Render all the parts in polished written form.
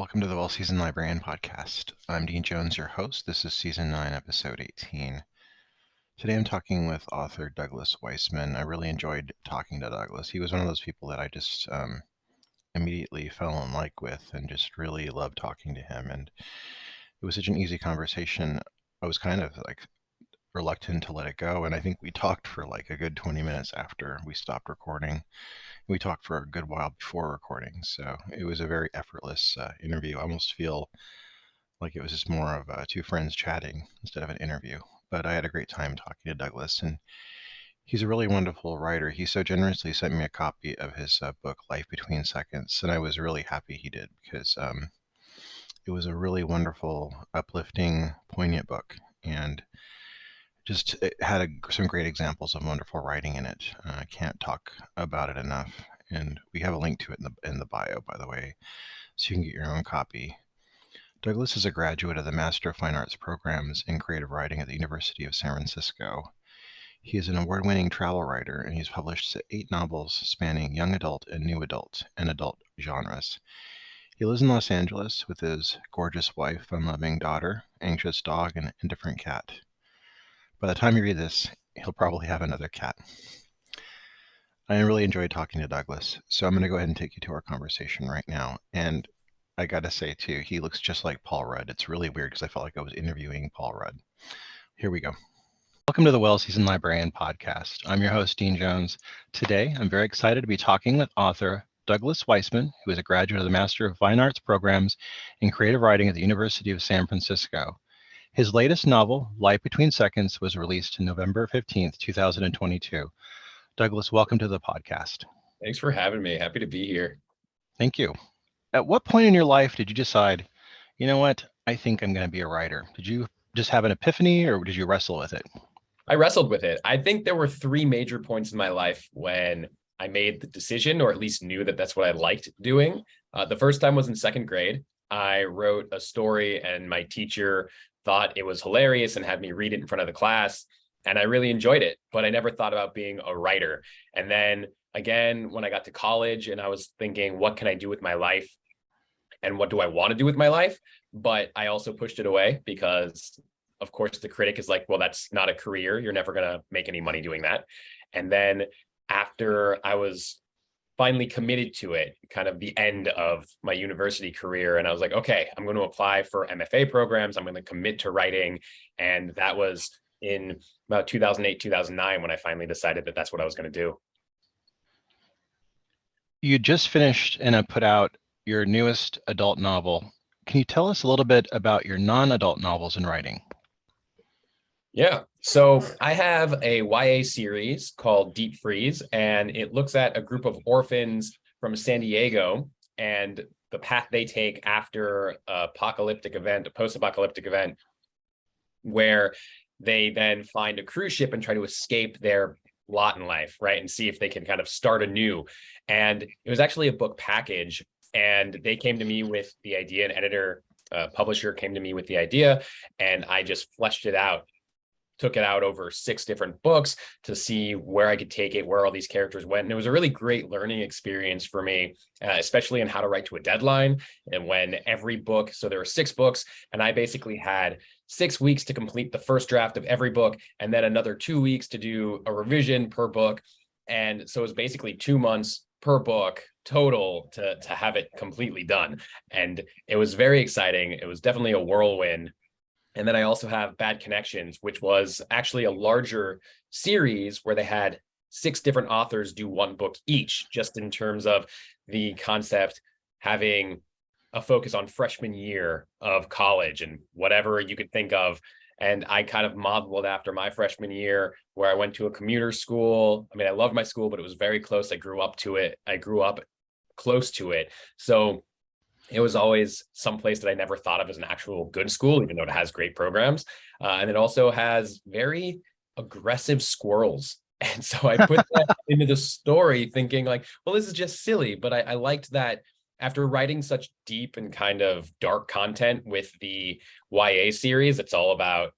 Welcome to the Well Seasoned Librarian Podcast. I'm Dean Jones, your host. This is Season 9, Episode 18. Today I'm talking with author Douglas Weissman. I really enjoyed talking to Douglas. He was one of those people that I just immediately fell in like with and just really loved talking to him. And it was such an easy conversation. I was kind of reluctant to let it go. And I think we talked for a good 20 minutes after we stopped recording. We talked for a good while before recording, so it was a very effortless interview. I almost feel like it was just more of two friends chatting instead of an interview. But I had a great time talking to Douglas, and he's a really wonderful writer. He so generously sent me a copy of his book, Life Between Seconds, and I was really happy he did because it was a really wonderful, uplifting, poignant book, and it had some great examples of wonderful writing in it. I can't talk about it enough. And we have a link to it in the bio, by the way, so you can get your own copy. Douglas is a graduate of the Master of Fine Arts programs in creative writing at the University of San Francisco. He is an award-winning travel writer, and he's published 8 novels spanning young adult and new adult and adult genres. He lives in Los Angeles with his gorgeous wife, fun-loving daughter, anxious dog, and indifferent cat. By the time you read this, he'll probably have another cat. I really enjoyed talking to Douglas, so I'm going to go ahead and take you to our conversation right now. And I got to say, too, he looks just like Paul Rudd. It's really weird because I felt like I was interviewing Paul Rudd. Here we go. Welcome to the Well Seasoned Librarian Podcast. I'm your host, Dean Jones. Today, I'm very excited to be talking with author Douglas Weissman, who is a graduate of the Master of Fine Arts programs in creative writing at the University of San Francisco. His latest novel, Life Between Seconds, was released November 15th, 2022. Douglas, welcome to the podcast. Thanks for having me. Happy to be here. Thank you. At what point in your life did you decide, you know what, I think I'm going to be a writer? Did you just have an epiphany or did you wrestle with it? I wrestled with it. I think there were 3 major points in my life when I made the decision, or at least knew that that's what I liked doing. The first time was in 2nd grade. I wrote a story and my teacher thought it was hilarious and had me read it in front of the class. And I really enjoyed it, but I never thought about being a writer. And then again, when I got to college and I was thinking, what can I do with my life? And what do I want to do with my life? But I also pushed it away because, of course, the critic is like, well, that's not a career. You're never going to make any money doing that. And then after I was finally committed to it, kind of the end of my university career. And I was like, okay, I'm going to apply for MFA programs. I'm going to commit to writing. And that was in about 2008, 2009, when I finally decided that that's what I was going to do. You just finished and put out your newest adult novel. Can you tell us a little bit about your non-adult novels in writing? Yeah. So I have a YA series called Deep Freeze, and it looks at a group of orphans from San Diego and the path they take after a post-apocalyptic event, where they then find a cruise ship and try to escape their lot in life, right? And see if they can kind of start anew. And it was actually a book package, and they came to me with the idea, an editor, publisher came to me with the idea, and I just fleshed it out. Took it out over 6 different books to see where I could take it, where all these characters went. And it was a really great learning experience for me, especially in how to write to a deadline. And when every book, so there were 6 books, and I basically had 6 weeks to complete the first draft of every book, and then another 2 weeks to do a revision per book. And so it was basically 2 months per book total to have it completely done. And it was very exciting. It was definitely a whirlwind. And then I also have Bad Connections, which was actually a larger series where they had 6 different authors do 1 book each, just in terms of the concept having a focus on freshman year of college and whatever you could think of. And I kind of modeled after my freshman year, where I went to a commuter school. I mean, I loved my school, but it was very close. I grew up close to it. So it was always some place that I never thought of as an actual good school, even though it has great programs. And it also has very aggressive squirrels. And so I put that into the story thinking like, well, this is just silly. But I liked that after writing such deep and kind of dark content with the YA series, it's all about,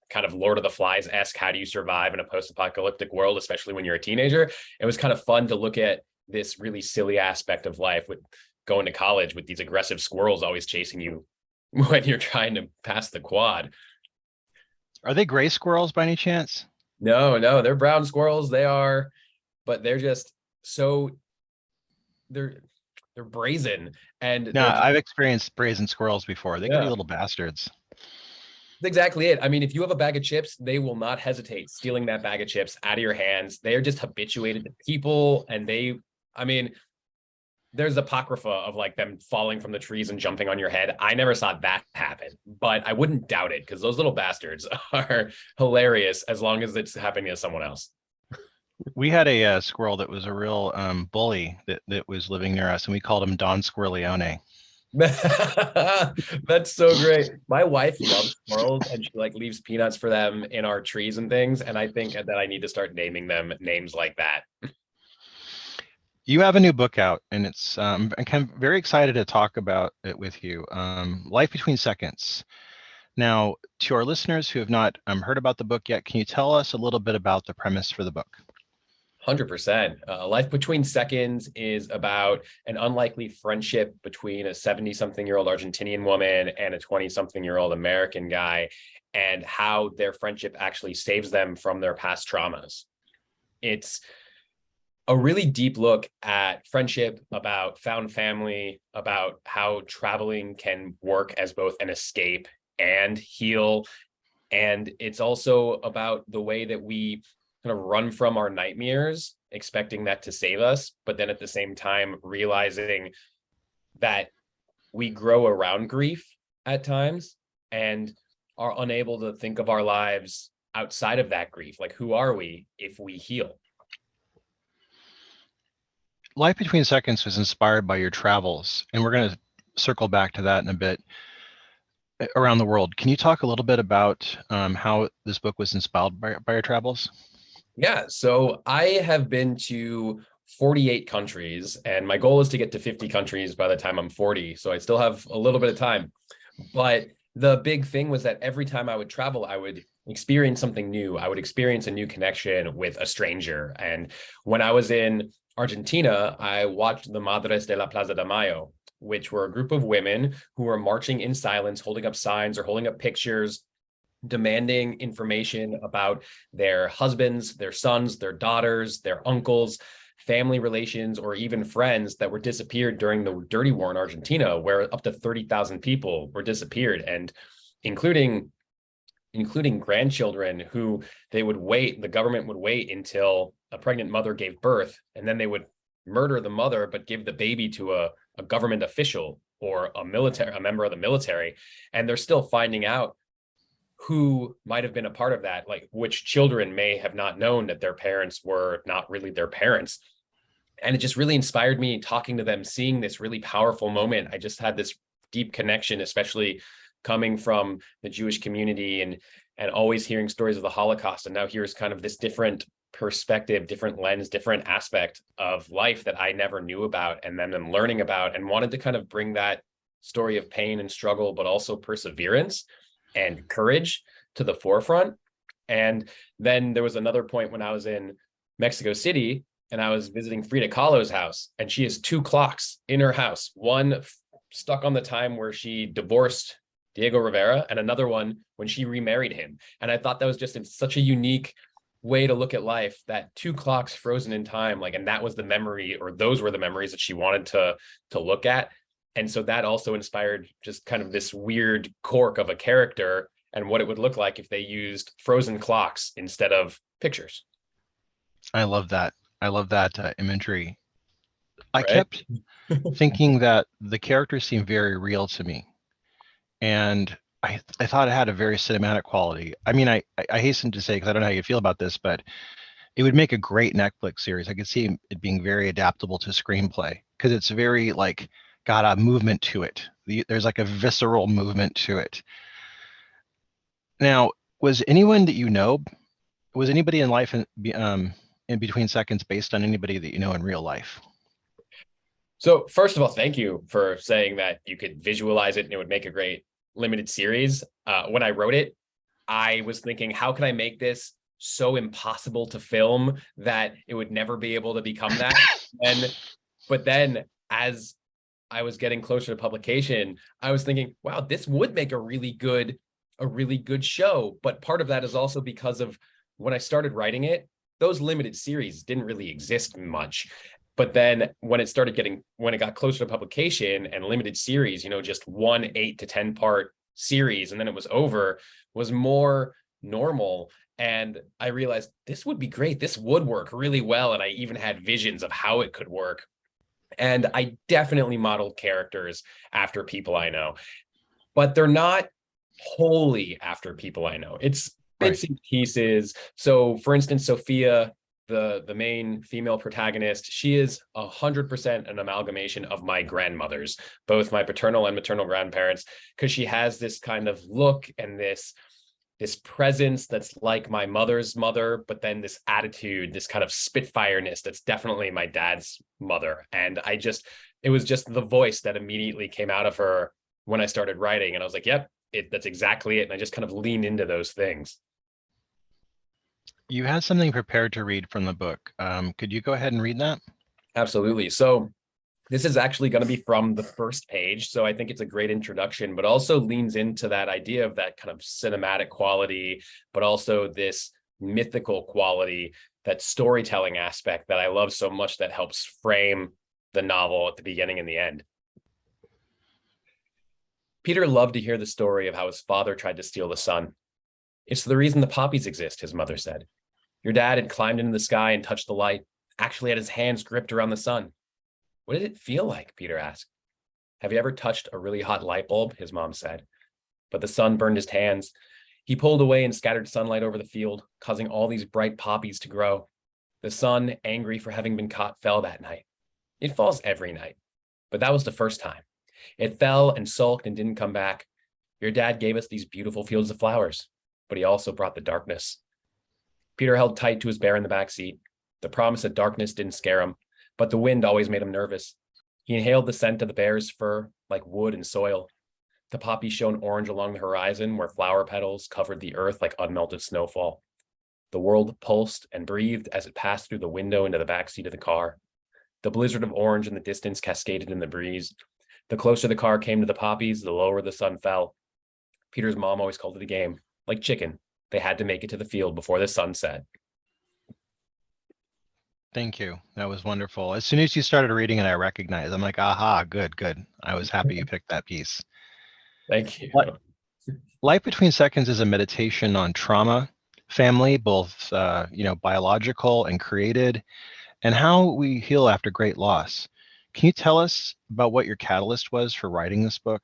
kind of Lord of the Flies-esque, how do you survive in a post-apocalyptic world, especially when you're a teenager. It was kind of fun to look at this really silly aspect of life with going to college with these aggressive squirrels always chasing you when you're trying to pass the quad. Are they gray squirrels by any chance? No, they're brown squirrels. They are, but they're just so they're brazen, and No, they're just, I've experienced brazen squirrels before. They can be yeah. little bastards. That's exactly it. I mean, if you have a bag of chips, they will not hesitate stealing that bag of chips out of your hands. They are just habituated to people, and I mean, there's apocrypha of like them falling from the trees and jumping on your head. I never saw that happen, but I wouldn't doubt it because those little bastards are hilarious as long as it's happening to someone else. We had a squirrel that was a real bully that was living near us, and we called him Don Squirrelione. That's so great. My wife loves squirrels, and she like leaves peanuts for them in our trees and things. And I think that I need to start naming them names like that. You have a new book out, and it's I'm kind of very excited to talk about it with you. Life Between Seconds. Now, to our listeners who have not heard about the book yet, can you tell us a little bit about the premise for the book? 100%. Life Between Seconds is about an unlikely friendship between a 70-something-year-old Argentinian woman and a 20-something-year-old American guy, and how their friendship actually saves them from their past traumas. It's a really deep look at friendship, about found family, about how traveling can work as both an escape and heal. And it's also about the way that we kind of run from our nightmares, expecting that to save us, but then at the same time realizing that we grow around grief at times and are unable to think of our lives outside of that grief. Like, who are we if we heal? Life Between Seconds was inspired by your travels, and we're going to circle back to that in a bit, around the world. Can you talk a little bit about how this book was inspired by your travels? Yeah, so I have been to 48 countries, and my goal is to get to 50 countries by the time I'm 40. So I still have a little bit of time. But the big thing was that every time I would travel, I would experience something new. I would experience a new connection with a stranger. And when I was in Argentina, I watched the Madres de la Plaza de Mayo, which were a group of women who were marching in silence, holding up signs or holding up pictures, demanding information about their husbands, their sons, their daughters, their uncles, family relations, or even friends that were disappeared during the dirty war in Argentina, where up to 30,000 people were disappeared, and including grandchildren who the government would wait until a pregnant mother gave birth, and then they would murder the mother, but give the baby to a government official or a member of the military. And they're still finding out who might have been a part of that, like which children may have not known that their parents were not really their parents. And it just really inspired me talking to them, seeing this really powerful moment. I just had this deep connection, especially coming from the Jewish community and always hearing stories of the Holocaust. And now here's kind of this different perspective, different lens, different aspect of life that I never knew about, and then I'm learning about, and wanted to kind of bring that story of pain and struggle, but also perseverance and courage to the forefront. And then there was another point when I was in Mexico City and I was visiting Frida Kahlo's house, and she has two clocks in her house, one stuck on the time where she divorced Diego Rivera, and another one when she remarried him. And I thought that was just such a unique way to look at life, that two clocks frozen in time, like, and that was the memory, or those were the memories that she wanted to look at. And so that also inspired just kind of this weird quirk of a character and what it would look like if they used frozen clocks instead of pictures. I love that. I love that imagery. I Right? kept thinking that the characters seemed very real to me, and I thought it had a very cinematic quality. I mean, I hasten to say, because I don't know how you feel about this, but it would make a great Netflix series. I could see it being very adaptable to screenplay, because it's very like got a movement to it. There's like a visceral movement to it. Now, was anyone that was anybody in life in Between Seconds based on anybody that you know in real life? So first of all, thank you for saying that you could visualize it and it would make a great limited series. When I wrote it, I was thinking, how can I make this so impossible to film that it would never be able to become that? But then as I was getting closer to publication, I was thinking, wow, this would make a really good show. But part of that is also because of when I started writing it, those limited series didn't really exist much. But then when it got closer to publication and limited series, just 8 to 10 part series, and then it was over, was more normal. And I realized this would be great. This would work really well. And I even had visions of how it could work. And I definitely modeled characters after people I know, but they're not wholly after people I know. It's bits and pieces. So for instance, Sophia, the main female protagonist, she is 100% an amalgamation of my grandmothers, both my paternal and maternal grandparents, because she has this kind of look and this presence that's like my mother's mother, but then this attitude, this kind of spitfireness that's definitely my dad's mother. And it was just the voice that immediately came out of her when I started writing. And I was like, yep, that's exactly it. And I just kind of leaned into those things. You had something prepared to read from the book. Could you go ahead and read that? Absolutely. So this is actually going to be from the first page. So I think it's a great introduction, but also leans into that idea of that kind of cinematic quality, but also this mythical quality, that storytelling aspect that I love so much, that helps frame the novel at the beginning and the end. Peter loved to hear the story of how his father tried to steal the sun. It's the reason the poppies exist, his mother said. Your dad had climbed into the sky and touched the light, actually had his hands gripped around the sun. What did it feel like? Peter asked. Have you ever touched a really hot light bulb? His mom said. But the sun burned his hands. He pulled away and scattered sunlight over the field, causing all these bright poppies to grow. The sun, angry for having been caught, fell that night. It falls every night, but that was the first time. It fell and sulked and didn't come back. Your dad gave us these beautiful fields of flowers, but he also brought the darkness. Peter held tight to his bear in the back seat. The promise of darkness didn't scare him, but the wind always made him nervous. He inhaled the scent of the bear's fur like wood and soil. The poppies shone orange along the horizon where flower petals covered the earth like unmelted snowfall. The world pulsed and breathed as it passed through the window into the back seat of the car. The blizzard of orange in the distance cascaded in the breeze. The closer the car came to the poppies, the lower the sun fell. Peter's mom always called it a game, like chicken. They had to make it to the field before the sun set. Thank you. That was wonderful. As soon as you started reading it, I recognized. I'm like, aha, good. I was happy you picked that piece. Thank you. Life Between Seconds is a meditation on trauma, family, both biological and created, and how we heal after great loss. Can you tell us about what your catalyst was for writing this book?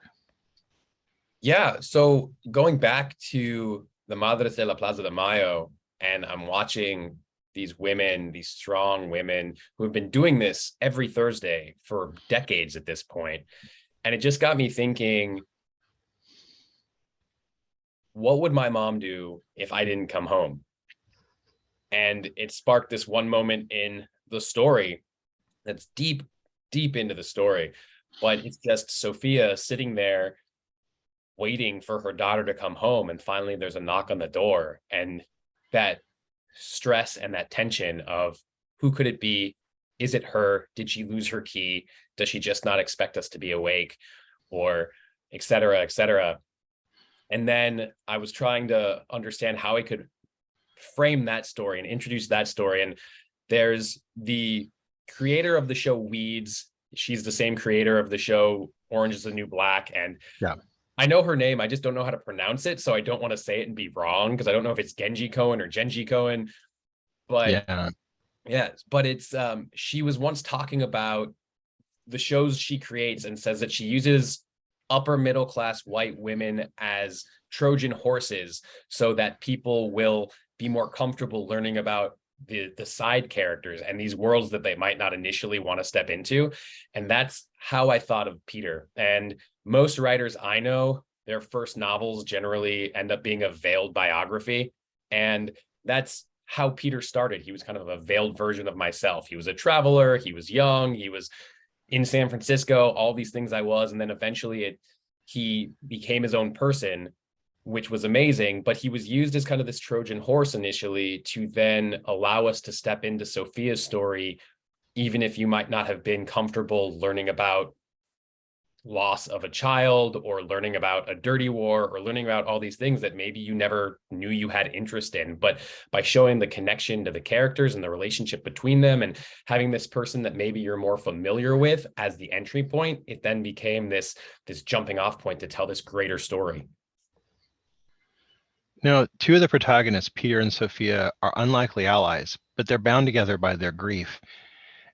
Yeah. So going back to the Madres de la Plaza de Mayo, and I'm watching these women, these strong women who have been doing this every Thursday for decades at this point. And it just got me thinking, what would my mom do if I didn't come home? And it sparked this one moment in the story that's deep into the story. But it's just Sophia sitting there waiting for her daughter to come home. And finally, there's a knock on the door. And that stress and that tension of who could it be? Is it her? Did she lose her key? Does she just not expect us to be awake? Or et cetera, et cetera. And then I was trying to understand how I could frame that story and introduce that story. And there's the creator of the show Weeds. She's the same creator of the show Orange is the New Black. And yeah, I know her name. I just don't know how to pronounce it. So I don't want to say it and be wrong, because I don't know if it's Genji Cohen or Genji Cohen. But yeah, but it's she was once talking about the shows she creates and says that she uses upper middle class white women as Trojan horses so that people will be more comfortable learning about the side characters and these worlds that they might not initially want to step into. And that's how I thought of Peter. And most writers I know, their first novels generally end up being a veiled biography. And that's how Peter started. He was kind of a veiled version of myself. He was a traveler. He was young. He was in San Francisco, all these things I was. And then eventually he became his own person, which was amazing. But he was used as kind of this Trojan horse initially to then allow us to step into Sophia's story, even if you might not have been comfortable learning about loss of a child, or learning about a dirty war, or learning about all these things that maybe you never knew you had interest in. But by showing the connection to the characters and the relationship between them, and having this person that maybe you're more familiar with as the entry point, it then became this jumping off point to tell this greater story. Now, two of the protagonists, Peter and Sophia, are unlikely allies, but they're bound together by their grief.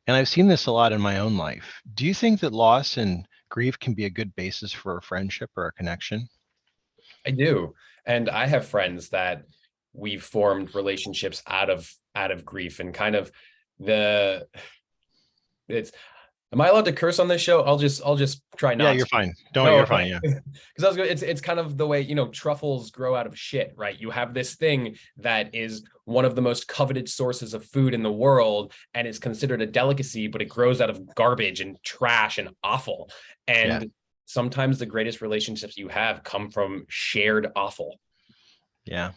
And I've seen this a lot in my own life. Do you think that loss and grief can be a good basis for a friendship or a connection? I do. And I have friends that we've formed relationships out of grief, and kind of it's am I allowed to curse on this show? I'll just try not Yeah, you're to. fine. Don't No, worry, you're okay. fine. Yeah. Because I was going, it's kind of the way, truffles grow out of shit, right? You have this thing that is one of the most coveted sources of food in the world, and it's considered a delicacy, but it grows out of garbage and trash and offal. And Yeah. sometimes the greatest relationships you have come from shared offal. Yeah.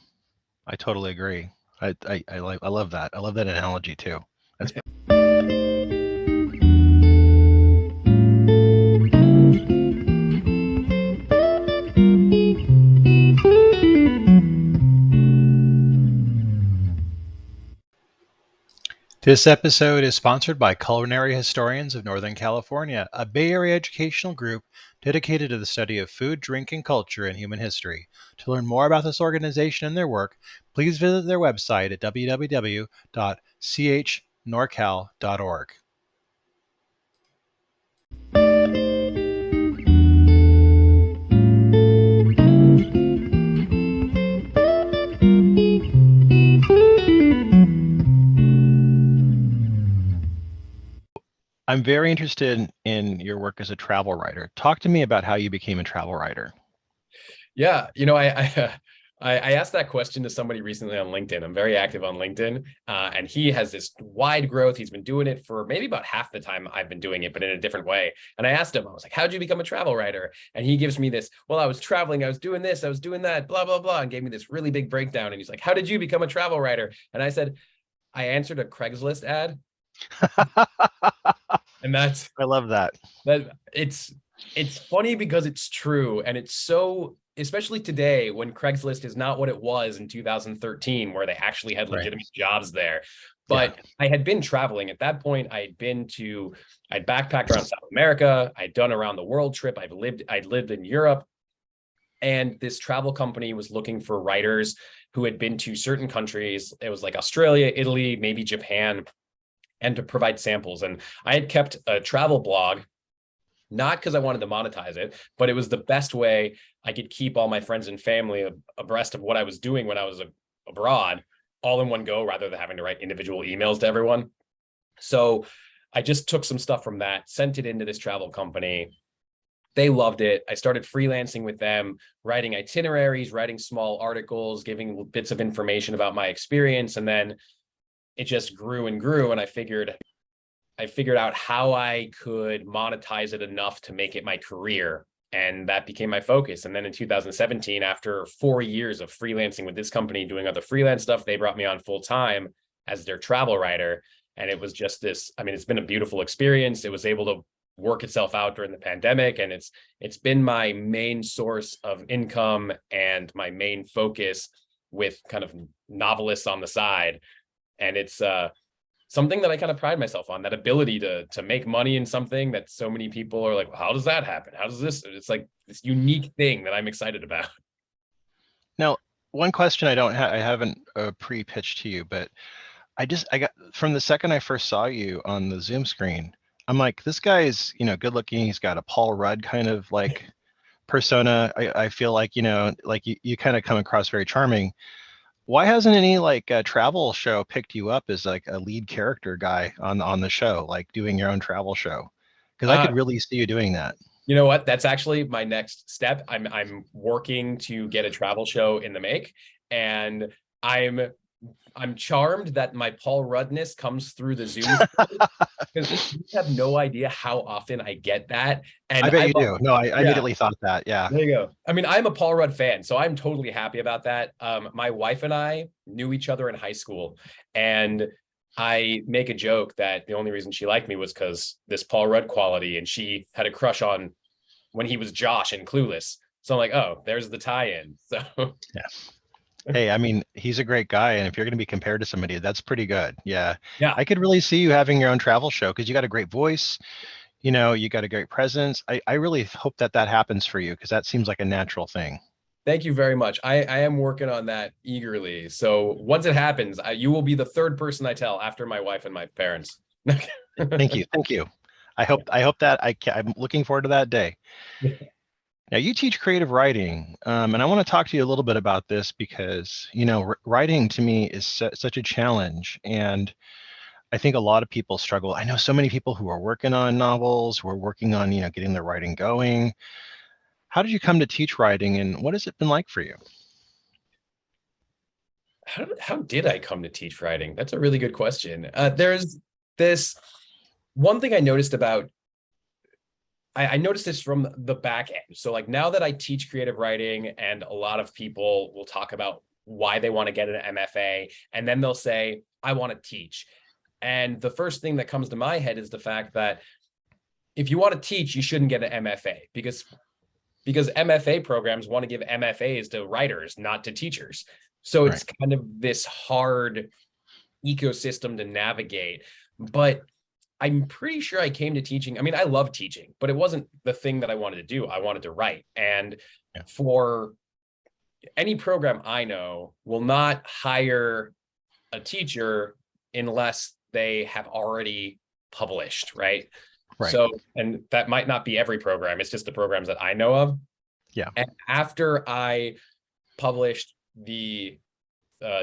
I totally agree. I love that. I love that analogy too. That's This episode is sponsored by Culinary Historians of Northern California, a Bay Area educational group dedicated to the study of food, drink, and culture in human history. To learn more about this organization and their work, please visit their website at www.chnorcal.org. I'm very interested in your work as a travel writer. Talk to me about how you became a travel writer. Yeah, I asked that question to somebody recently on LinkedIn. I'm very active on LinkedIn, and he has this wide growth. He's been doing it for maybe about half the time I've been doing it, but in a different way. And I asked him, I was like, "How'd you become a travel writer?" And he gives me this, "Well, I was traveling, I was doing this, I was doing that, blah blah blah," and gave me this really big breakdown. And he's like, "How did you become a travel writer?" And I said, "I answered a Craigslist ad," and that's I love that. that it's funny because it's true, and it's so, especially today when Craigslist is not what it was in 2013, where they actually had Right. legitimate jobs there. Yeah. But I had been traveling at that point. I'd backpacked around South America. I'd done around the world trip. I'd lived in Europe. And this travel company was looking for writers who had been to certain countries. It was like Australia, Italy, maybe Japan, and to provide samples. And I had kept a travel blog, not because I wanted to monetize it, but it was the best way I could keep all my friends and family abreast of what I was doing when I was abroad, all in one go, rather than having to write individual emails to everyone. So I just took some stuff from that, sent it into this travel company. They loved it. I started freelancing with them, writing itineraries, writing small articles, giving bits of information about my experience. And then it just grew and grew. And I figured out how I could monetize it enough to make it my career. And that became my focus. And then in 2017, after 4 years of freelancing with this company, doing other freelance stuff, they brought me on full time as their travel writer. And it was just this, I mean, it's been a beautiful experience. It was able to work itself out during the pandemic. And it's been my main source of income and my main focus, with kind of novelists on the side. And it's something that I kind of pride myself on, that ability to make money in something that so many people are like, well, how does that happen? How does this? It's like this unique thing that I'm excited about. Now, one question I haven't pre-pitched to you, but I got, from the second I first saw you on the Zoom screen, I'm like, this guy is, good looking. He's got a Paul Rudd kind of like persona. I feel like, like you kind of come across very charming. Why hasn't any like travel show picked you up as like a lead character guy on the show, like doing your own travel show? Because I could really see you doing that. You know what? That's actually my next step. I'm working to get a travel show in the make, and I'm charmed that my Paul Ruddness comes through the Zoom, because you have no idea how often I get that. And I bet you do. No, I immediately thought that. Yeah. There you go. I mean, I'm a Paul Rudd fan, so I'm totally happy about that. My wife and I knew each other in high school, and I make a joke that the only reason she liked me was because this Paul Rudd quality, and she had a crush on when he was Josh in Clueless. So I'm like, oh, there's the tie-in. So Yeah. Hey, I mean, he's a great guy, and if you're going to be compared to somebody, that's pretty good. Yeah. yeah. I could really see you having your own travel show because you got a great voice, you got a great presence. I really hope that happens for you because that seems like a natural thing. Thank you very much. I am working on that eagerly. So once it happens, you will be the third person I tell after my wife and my parents. Thank you. Thank you. I hope that I'm looking forward to that day. Now you teach creative writing, and I want to talk to you a little bit about this because, writing to me is such a challenge. And I think a lot of people struggle. I know so many people who are working on novels, who are working on, getting their writing going. How did you come to teach writing, and what has it been like for you? How did I come to teach writing? That's a really good question. There's this one thing I noticed about, I noticed this from the back end. So like now that I teach creative writing, and a lot of people will talk about why they want to get an MFA, and then they'll say, I want to teach. And the first thing that comes to my head is the fact that if you want to teach, you shouldn't get an MFA because MFA programs want to give MFAs to writers, not to teachers. So it's kind of this hard ecosystem to navigate. But I'm pretty sure I came to teaching. I mean, I love teaching, but it wasn't the thing that I wanted to do. I wanted to write. And for any program I know will not hire a teacher unless they have already published, right? So, and that might not be every program. It's just the programs that I know of. Yeah. And after I published the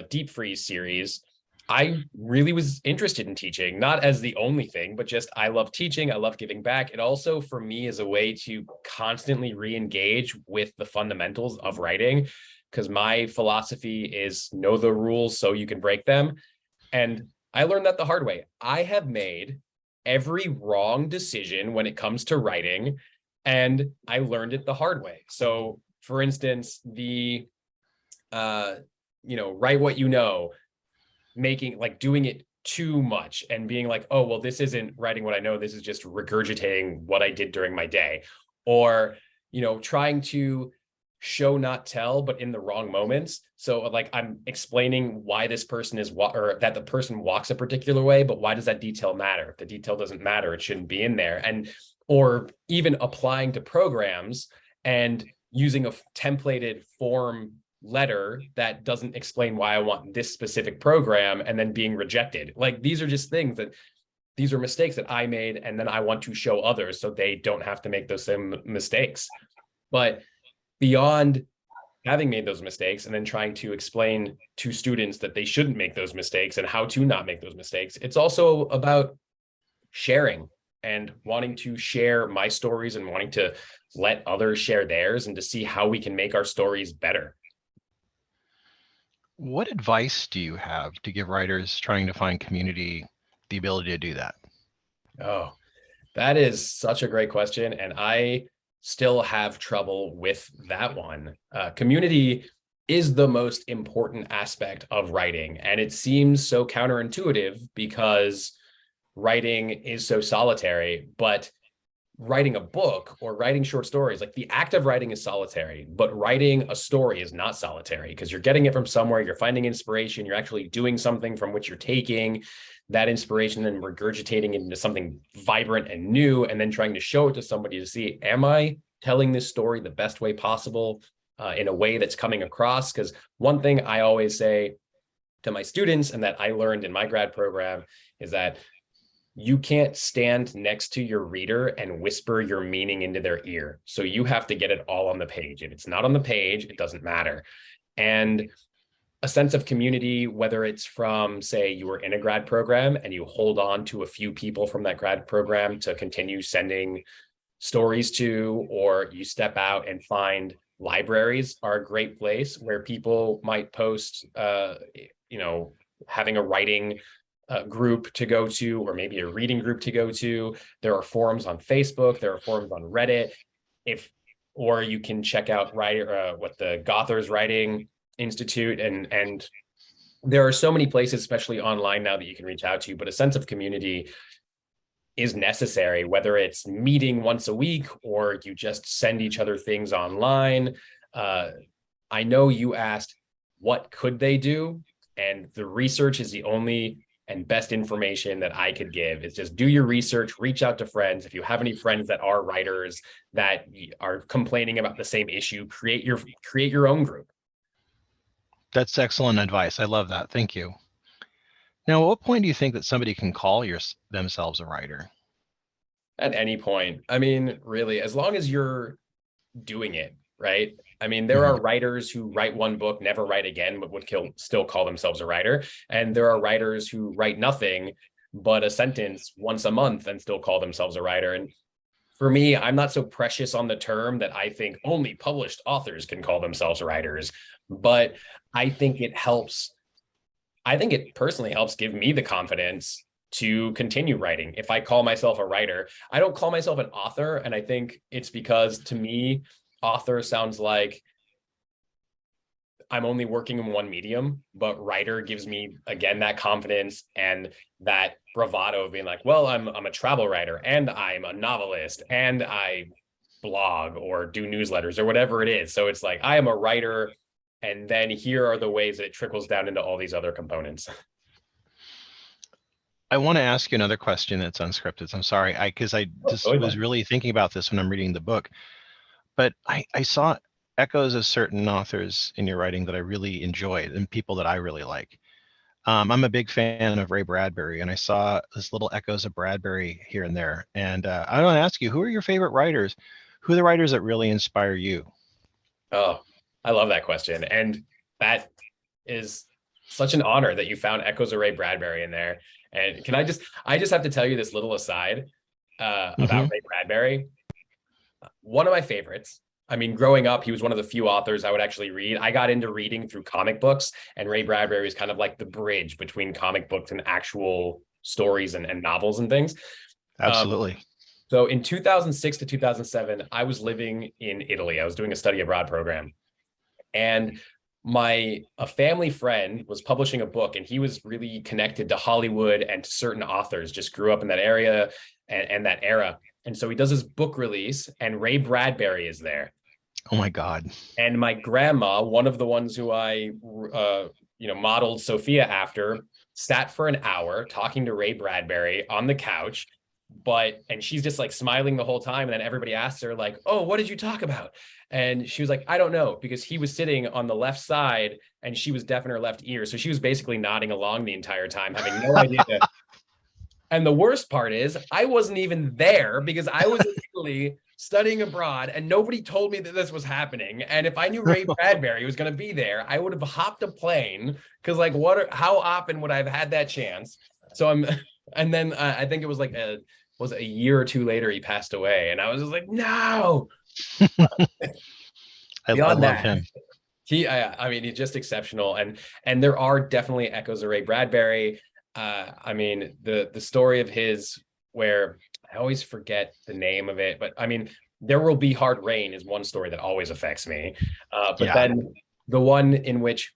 Deep Freeze series, I really was interested in teaching, not as the only thing, but just I love teaching. I love giving back. It also, for me, is a way to constantly re-engage with the fundamentals of writing, because my philosophy is know the rules so you can break them. And I learned that the hard way. I have made every wrong decision when it comes to writing, and I learned it the hard way. So, for instance, the write what you know, doing it too much and being like, oh, well, this isn't writing what I know, this is just regurgitating what I did during my day. Or, trying to show, not tell, but in the wrong moments. So like I'm explaining why this person or that the person walks a particular way, but why does that detail matter? If the detail doesn't matter, it shouldn't be in there. Or even applying to programs and using a templated form letter that doesn't explain why I want this specific program and then being rejected. Like these are just these are mistakes that I made, and then I want to show others so they don't have to make those same mistakes. But beyond having made those mistakes and then trying to explain to students that they shouldn't make those mistakes and how to not make those mistakes, it's also about sharing and wanting to share my stories and wanting to let others share theirs and to see how we can make our stories better. What advice do you have to give writers trying to find community the ability to do that? Oh, that is such a great question. And I still have trouble with that one. Community is the most important aspect of writing. And it seems so counterintuitive because writing is so solitary, but writing a book or writing short stories, like the act of writing is solitary, but writing a story is not solitary because you're getting it from somewhere, you're finding inspiration, you're actually doing something from which you're taking that inspiration and regurgitating it into something vibrant and new, and then trying to show it to somebody to see, am I telling this story the best way possible in a way that's coming across? Because one thing I always say to my students, and that I learned in my grad program, is that you can't stand next to your reader and whisper your meaning into their ear. So you have to get it all on the page. If it's not on the page, it doesn't matter. And a sense of community, whether it's from, say, you were in a grad program and you hold on to a few people from that grad program to continue sending stories to, or you step out and find libraries are a great place where people might post, having a writing group to go to, or maybe a reading group to go to. There are forums on Facebook, there are forums on Reddit. Or you can check out what the Gothers Writing Institute, and there are so many places, especially online now, that you can reach out to. But a sense of community is necessary, whether it's meeting once a week or you just send each other things online. I know you asked, what could they do? And the research is the only and best information that I could give. Is just do your research, reach out to friends. If you have any friends that are writers that are complaining about the same issue, create your own group. That's excellent advice. I love that. Thank you. Now, at what point do you think that somebody can call themselves a writer? At any point. I mean, really, as long as you're doing it, right? I mean, there are writers who write one book, never write again, but would still call themselves a writer. And there are writers who write nothing but a sentence once a month and still call themselves a writer. And for me, I'm not so precious on the term that I think only published authors can call themselves writers, but I think it helps. I think it personally helps give me the confidence to continue writing. If I call myself a writer, I don't call myself an author. And I think it's because to me, author sounds like I'm only working in one medium, but writer gives me, again, that confidence and that bravado of being like, well, I'm a travel writer and I'm a novelist and I blog or do newsletters or whatever it is. So it's like, I am a writer. And then here are the ways that it trickles down into all these other components. I want to ask you another question that's unscripted. I'm sorry, because I just was really thinking about this when I'm reading the book. But I saw echoes of certain authors in your writing that I really enjoyed and people that I really like. I'm a big fan of Ray Bradbury, and I saw this little echoes of Bradbury here and there. And I want to ask you, who are your favorite writers? Who are the writers that really inspire you? Oh, I love that question. And that is such an honor that you found echoes of Ray Bradbury in there. And I just have to tell you this little aside about Ray Bradbury. One of my favorites. I mean, growing up, he was one of the few authors I would actually read. I got into reading through comic books, and Ray Bradbury is kind of like the bridge between comic books and actual stories and novels and things. Absolutely. So in 2006 to 2007, I was living in Italy. I was doing a study abroad program. And a family friend was publishing a book, and he was really connected to Hollywood and to certain authors, just grew up in that area and that era. And so he does his book release, and Ray Bradbury is there. Oh my God. And my grandma, one of the ones who I modeled Sophia after, sat for an hour talking to Ray Bradbury on the couch. And she's just like smiling the whole time. And then everybody asks her like, oh, what did you talk about? And she was like, I don't know, because he was sitting on the left side and she was deaf in her left ear. So she was basically nodding along the entire time, having no idea. And the worst part is I wasn't even there because I was in Italy studying abroad and nobody told me that this was happening. And if I knew Ray Bradbury was going to be there, I would have hopped a plane because like how often would I have had that chance? And then I think it was like a year or two later, he passed away. And I was just like, no. I love him. He's just exceptional. And there are definitely echoes of Ray Bradbury. I mean, the story of his where I always forget the name of it, but I mean, There Will Be Hard Rain is one story that always affects me. Then the one in which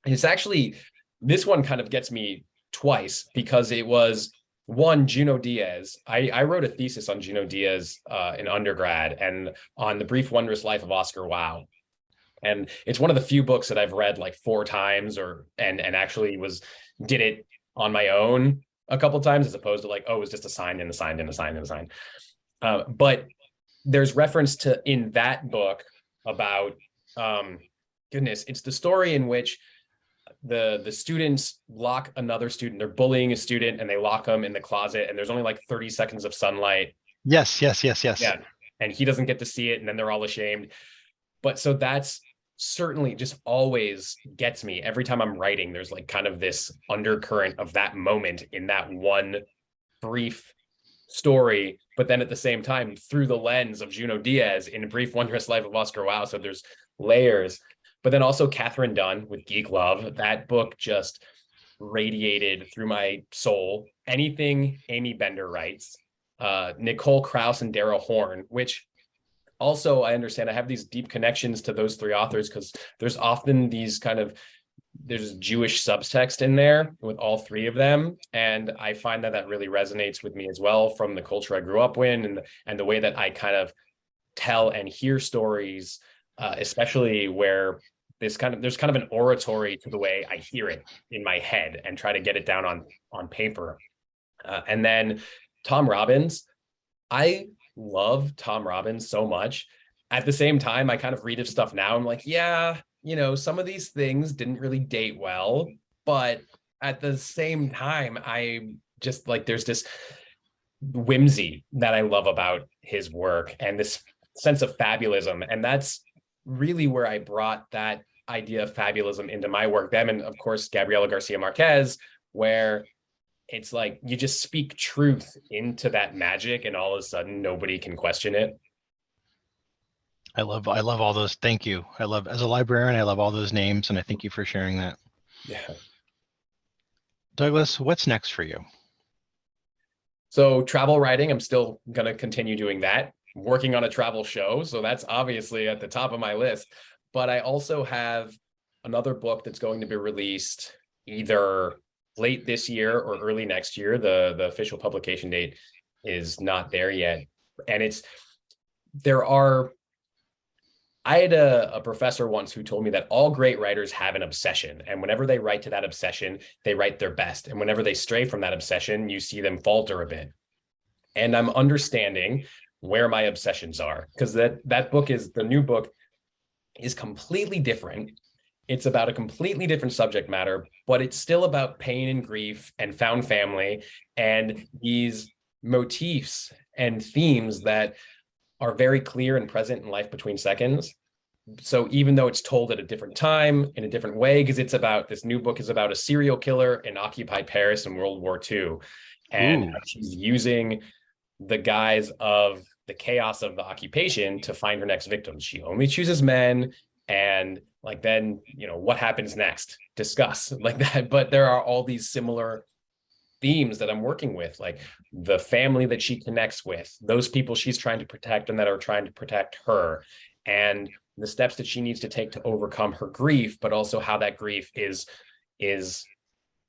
it's actually, this one kind of gets me twice because it was one, Junot Diaz. I wrote a thesis on Junot Diaz in undergrad and on The Brief Wondrous Life of Oscar Wilde. And it's one of the few books that I've read like 4 times and actually did it on my own a couple of times as opposed to like, oh, it was just assigned and assigned and assigned and assigned. But there's reference to in that book about, it's the story in which the students lock another student. They're bullying a student and they lock him in the closet and there's only like 30 seconds of sunlight. Yes. Yeah. And he doesn't get to see it and then they're all ashamed. But so that's certainly just always gets me every time I'm writing. There's like kind of this undercurrent of that moment in that one brief story, but then at the same time through the lens of Junot Diaz in A Brief Wondrous Life of Oscar Wilde. So there's layers. But then also Catherine Dunn with Geek Love. That book just radiated through my soul. Anything Amy Bender writes, Nicole Krauss and Darrell Horn, which also I understand I have these deep connections to those 3 authors because there's often these kind of there's Jewish subtext in there with all three of them, and I find that really resonates with me as well from the culture I grew up in, and the way that I kind of tell and hear stories, especially where there's kind of an oratory to the way I hear it in my head and try to get it down on paper. And then Tom Robbins, I love Tom Robbins so much. At the same time, I kind of read his stuff now. I'm like, yeah, some of these things didn't really date well, but at the same time, I just like, there's this whimsy that I love about his work and this sense of fabulism. And that's really where I brought that idea of fabulism into my work. Them and of course, Gabriela Garcia Marquez, where it's like you just speak truth into that magic and all of a sudden nobody can question it. I love all those. Thank you. As a librarian, I love all those names, and I thank you for sharing that. Yeah. Douglas, what's next for you? So travel writing, I'm still going to continue doing that. I'm working on a travel show, so that's obviously at the top of my list. But I also have another book that's going to be released either late this year or early next year. The official publication date is not there yet. And I had a professor once who told me that all great writers have an obsession. And whenever they write to that obsession, they write their best. And whenever they stray from that obsession, you see them falter a bit. And I'm understanding where my obsessions are, because the new book is completely different. It's about a completely different subject matter, but it's still about pain and grief and found family and these motifs and themes that are very clear and present in Life Between Seconds. So even though it's told at a different time, in a different way, because this new book is about a serial killer in occupied Paris in World War II. And she's using the guise of the chaos of the occupation to find her next victims. She only chooses men, and like, then, what happens next? Discuss like that. But there are all these similar themes that I'm working with, like the family that she connects with, those people she's trying to protect and that are trying to protect her, and the steps that she needs to take to overcome her grief, but also how that grief is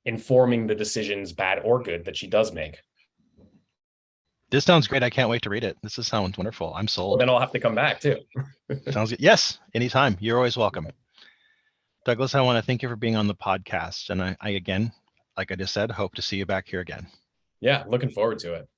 informing the decisions, bad or good, that she does make. This sounds great. I can't wait to read it. This sounds wonderful. I'm sold. Well, then I'll have to come back too. Sounds good. Yes, anytime. You're always welcome. Douglas, I want to thank you for being on the podcast. And I again, like I just said, hope to see you back here again. Yeah, looking forward to it.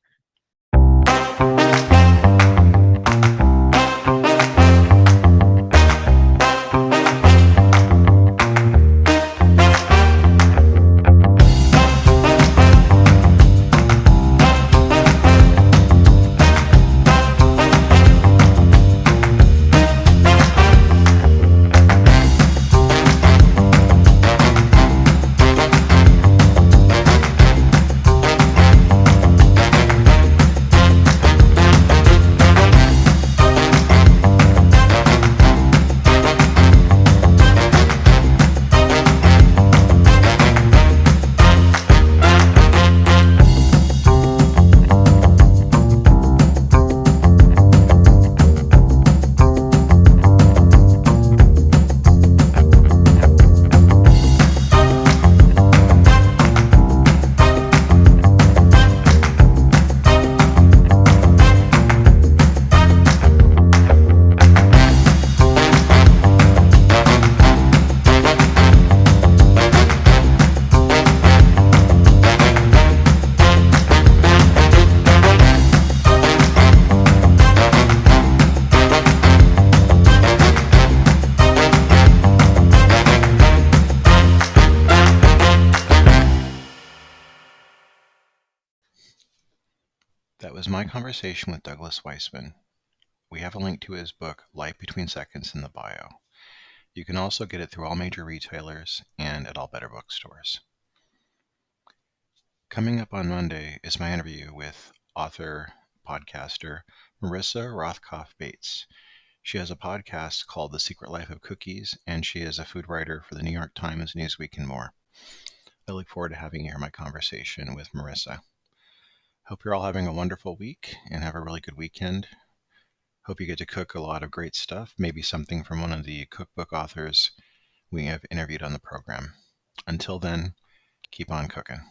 That was my conversation with Douglas Weissman. We have a link to his book, Life Between Seconds, in the bio. You can also get it through all major retailers and at all better bookstores. Coming up on Monday is my interview with author, podcaster, Marissa Rothkopf Bates. She has a podcast called The Secret Life of Cookies, and she is a food writer for the New York Times, Newsweek, and more. I look forward to having you hear my conversation with Marissa. Hope you're all having a wonderful week and have a really good weekend. Hope you get to cook a lot of great stuff, maybe something from one of the cookbook authors we have interviewed on the program. Until then, keep on cooking.